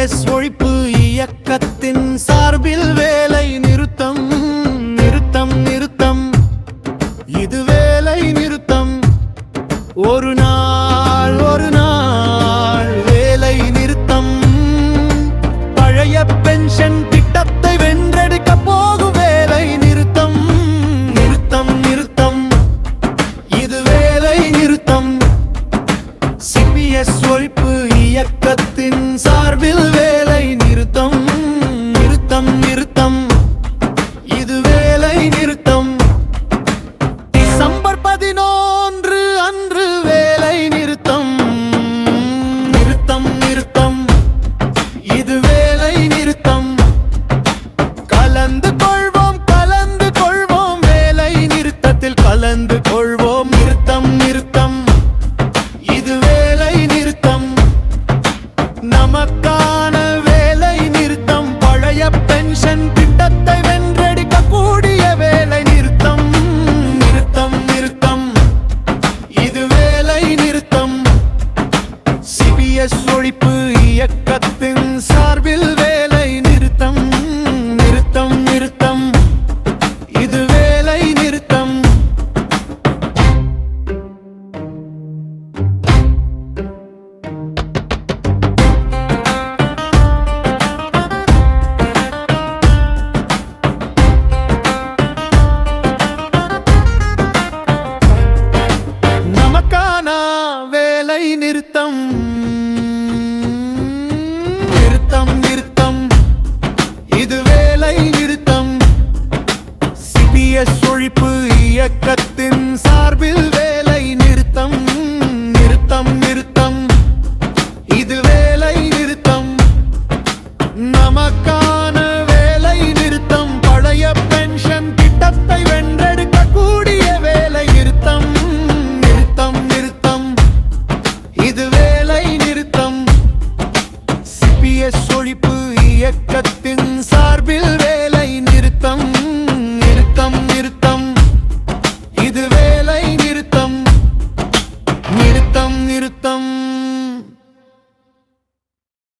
CBS ஒழிப்பு இயக்கத்தின் சார்பில் வேலை நிறுத்தம் நிறுத்தம் நிறுத்தம். இது வேலை நிறுத்தம். ஒரு நாள் வேலை நிறுத்தம். பழைய பென்ஷன் திட்டத்தை வென்றெடுக்க போகும் வேலை நிறுத்தம் நிறுத்தம் நிறுத்தம். இது வேலை நிறுத்தம். சிபிஎஸ் ஒழிப்பு இயக்கத்தின் சார்பில் வேலை நிறுத்தம் நிறுத்தம் நிறுத்தம். இது வேலை நிறுத்தம். டிசம்பர் 11 அன்று வேலை நிறுத்தம் நிறுத்தம் நிறுத்தம். இது வேலை நிறுத்தம். கலந்து கொள்வோம் வேலை நிறுத்தத்தில் கலந்து கொள்வோம். நிறுத்தம் நிறுத்தம். இது வேலை நிறுத்தம். நமக்கான வேலை நிறுத்தம். பழைய பென்ஷன் திட்டத்தை வென்றெடுக்க கூடிய வேலை நிறுத்தம் நிறுத்தம் நிறுத்தம். இது வேலை நிறுத்தம். சிபிஎஸ் ஒழிப்பு இயக்கத்தின் சார்பில்